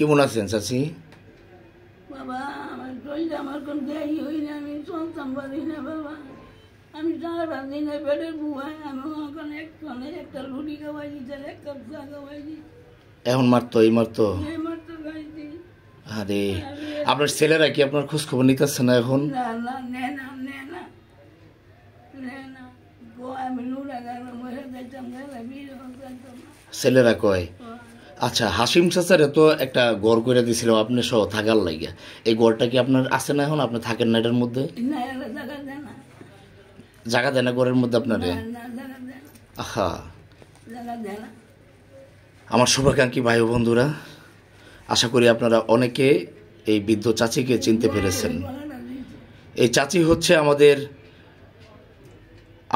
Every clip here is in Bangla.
কেমন আছেন চাচি? বাবা আমার শরীর আমার কোন দেরি হই না, আমি চলতাম পারি না বাবা, আমি সারা দিনে পেটের বুয়াই, আমি ওখানে একটা রুটি খাওয়াই দিতে, এক কাপ চা খাওয়াই দিই, এখন মারতো এই মারতো? এই মাত্র খাইছি। আরে আপনার ছেলেরা কি আপনার খোঁজ খবর নিতেছে না এখন? না না নে না নে না নে না গো, আমি নুরা গেলাম বসে যাইতাম, গেলে বিয়ে করতাম না। ছেলেরা কয় আচ্ছা হাসিম চাচারে তো একটা ঘর করে দিয়েছিল আপনি সহ থাকার লাগিয়া, এই ঘরটা কি আপনার আছে না এখন? আপনি থাকেন না এটার মধ্যে? না এরা জায়গা দেয় না, জায়গা দেয় না ঘরের মধ্যে আপনারে? না জায়গা দেয় না, আহা, জায়গা দেয় না। আমার শুভাকাঙ্ক্ষী ভাই ও বন্ধুরা, আশা করি আপনারা অনেকে এই বৃদ্ধ চাচিকে চিনতে পেরেছেন। এই চাচি হচ্ছে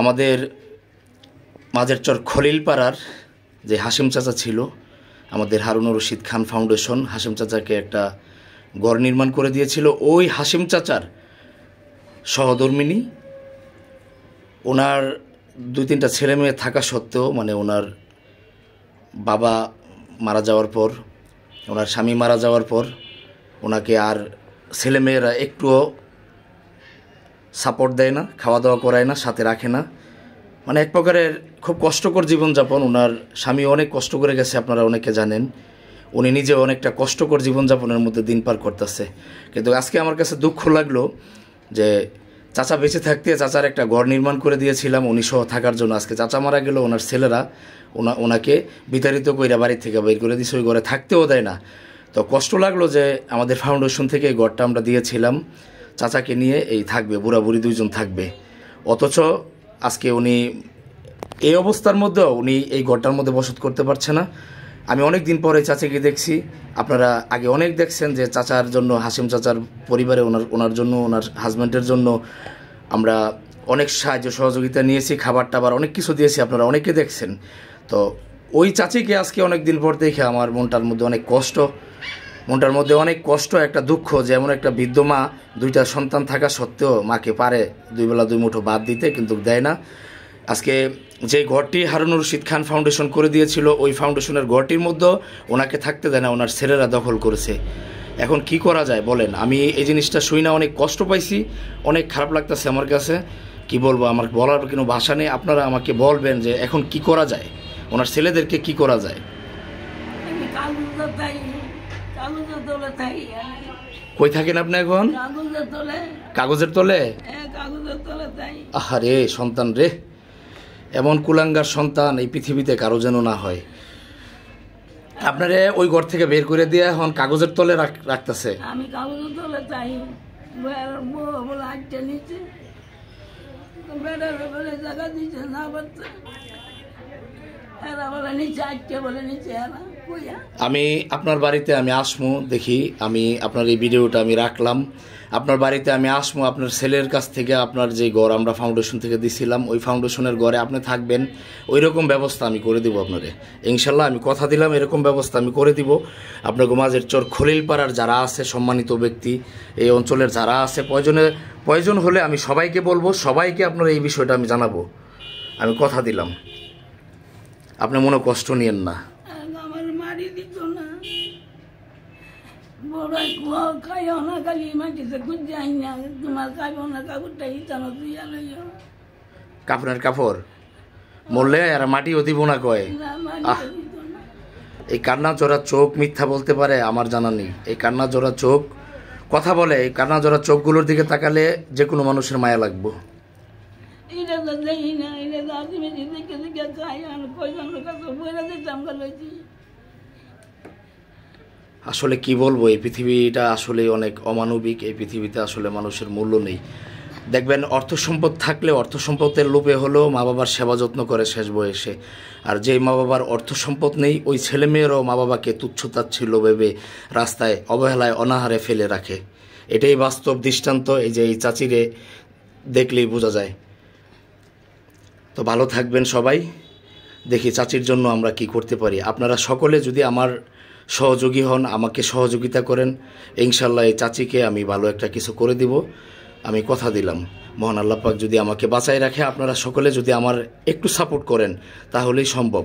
আমাদের মাঝের চর খলিলপাড়ার যে হাসিম চাচা ছিল, আমাদের হারুনুর রশিদ খান ফাউন্ডেশন হাসিম চাচাকে একটা ঘর নির্মাণ করে দিয়েছিল। ওই হাসিম চাচার সহধর্মিনী, ওনার 2-3টা ছেলে মেয়ে থাকা সত্ত্বেও, মানে ওনার বাবা মারা যাওয়ার পর, ওনার স্বামী মারা যাওয়ার পর ওনাকে আর ছেলেমেয়েরা একটুও সাপোর্ট দেয় না, খাওয়া দাওয়া করায় না, সাথে রাখে না। মানে এক প্রকারের খুব কষ্টকর জীবনযাপন। ওনার স্বামী অনেক কষ্ট করে গেছে, আপনারা অনেকে জানেন। উনি নিজে অনেকটা কষ্টকর জীবনযাপনের মধ্যে দিন পার করতেছে। কিন্তু আজকে আমার কাছে দুঃখ লাগলো যে চাচা বেঁচে থাকতে চাচার একটা ঘর নির্মাণ করে দিয়েছিলাম উনি সহ থাকার জন্য। আজকে চাচা মারা গেল, ওনার ছেলেরা ওনাকে বিতাড়িত কইরা বাড়ি থেকে বের করে দিয়েছে, ওই ঘরে থাকতেও দেয় না। তো কষ্ট লাগলো যে আমাদের ফাউন্ডেশন থেকে এই ঘরটা আমরা দিয়েছিলাম, চাচাকে নিয়ে এই থাকবে, বুড়া বুড়ি 2জন থাকবে, অথচ আজকে উনি এই অবস্থার মধ্যেও উনি এই ঘরটার মধ্যে বসত করতে পারছে না। আমি অনেক দিন পরে চাচাকে দেখছি। আপনারা আগে অনেক দেখছেন যে চাচার জন্য, হাসিম চাচার পরিবারে ওনার জন্য, ওনার হাজব্যান্ডের জন্য আমরা অনেক সাহায্য সহযোগিতা নিয়েছি, খাবার টাবার অনেক কিছু দিয়েছি, আপনারা অনেকে দেখছেন। তো ওই চাচিকে আজকে অনেক দিন পর দেখে আমার মনটার মধ্যে অনেক কষ্ট, একটা দুঃখ যে এমন একটা বৃদ্ধ মা, 2টা সন্তান থাকা সত্ত্বেও মাকে পারে 2 বেলা 2 মুঠো ভাত দিতে, কিন্তু দেয় না। আজকে যে ঘরটি হারুনুর রশিদ খান ফাউন্ডেশন করে দিয়েছিল, ওই ফাউন্ডেশনের ঘরটির মধ্যেও ওনাকে থাকতে দেয় না, ওনার ছেলেরা দখল করেছে। এখন কি করা যায় বলেন? আমি এই জিনিসটা শুই না, অনেক কষ্ট পাইছি, অনেক খারাপ লাগতেছে আমার কাছে। কি বলবো, আমার বলার কোনো ভাষা নেই। আপনারা আমাকে বলবেন যে এখন কি করা যায়, ওনার ছেলেদেরকে কি করা যায়। কই থাকেন আপনি এখন? কাগজের তলে? আহারে সন্তান রে, এমন কুলাঙ্গার সন্তান এই পৃথিবীতে কারো যেন না হয়। আপনারে ওই ঘর থেকে বের করে দিয়ে এখন কাগজের তলে রাখতেছে। আমি কাগজের তলে চাই, বলে আটটা নিচ্ছে, বেড়ার বলে জায়গা দিচ্ছে না, বাচ্চা এরা বলে নিচে, আটটা বলে নিচে, এরা কইয়া আমি আপনার বাড়িতে আমি আসমু, দেখি আমি আপনার এই ভিডিওটা আমি রাখলাম, আপনার বাড়িতে আমি আসমু, আপনার ছেলের কাছ থেকে আপনার যে ঘর আমরা ফাউন্ডেশন থেকে দিছিলাম, ওই ফাউন্ডেশনের ঘরে আপনি থাকবেন, ওই রকম ব্যবস্থা আমি করে দিব আপনারে, ইনশাল্লাহ। আমি কথা দিলাম এরকম ব্যবস্থা আমি করে দিব। আপনার মাঝের চর খলিলপাড়ার যারা আছে সম্মানিত ব্যক্তি, এই অঞ্চলের যারা আছে, প্রয়োজন হলে আমি সবাইকে বলবো, সবাইকে আপনার এই বিষয়টা আমি জানাবো, আমি কথা দিলাম। আপনি মনে কষ্ট নিয়েন না। আমার মারি দিত না, বড় খাইও না, খালি মাটিতে খুঁজাই না, তোমার খাইও না, কাপড়টা ইতানো তুইয়া লইও। কাপড়ের কাপড় মরলে আর মাটিও দিব না কয়। এই কান্না জোড়া চোখ মিথ্যা বলতে পারে আমার জানা নেই। এই কান্না জোড়া চোখ কথা বলে, এই কান্না জোড়া চোখগুলোর দিকে তাকালে যে কোনো মানুষের মায়া লাগবো। এটা তো দেখি না, এটা তো আসবে দেখে দেখে খাই, আমি কয়জনের কাছে বইরা দিতাম লইছি। আসলে কি বলবো, এই পৃথিবীটা আসলে অনেক অমানবিক। এই পৃথিবীতে আসলে মানুষের মূল্য নেই। দেখবেন অর্থ সম্পদ থাকলে অর্থ সম্পদের লোভে হলেও মা বাবার সেবা যত্ন করে শেষ বয়সে, আর যেই মা বাবার অর্থ সম্পদ নেই ওই ছেলেমেয়েরাও মা বাবাকে তুচ্ছতাচ্ছিল্য ভেবে রাস্তায় অবহেলায় অনাহারে ফেলে রাখে। এটাই বাস্তব দৃষ্টান্ত, এই যে এই চাচিরে দেখলেই বোঝা যায়। তো ভালো থাকবেন সবাই, দেখি চাচির জন্য আমরা কি করতে পারি। আপনারা সকলে যদি আমার সহযোগী হন, আমাকে সহযোগিতা করেন, ইনশাল্লাহ এই চাচিকে আমি ভালো একটা কিছু করে দিব, আমি কথা দিলাম। মহান আল্লাহ পাক যদি আমাকে বাঁচাই রাখে, আপনারা সকলে যদি আমার একটু সাপোর্ট করেন তাহলেই সম্ভব।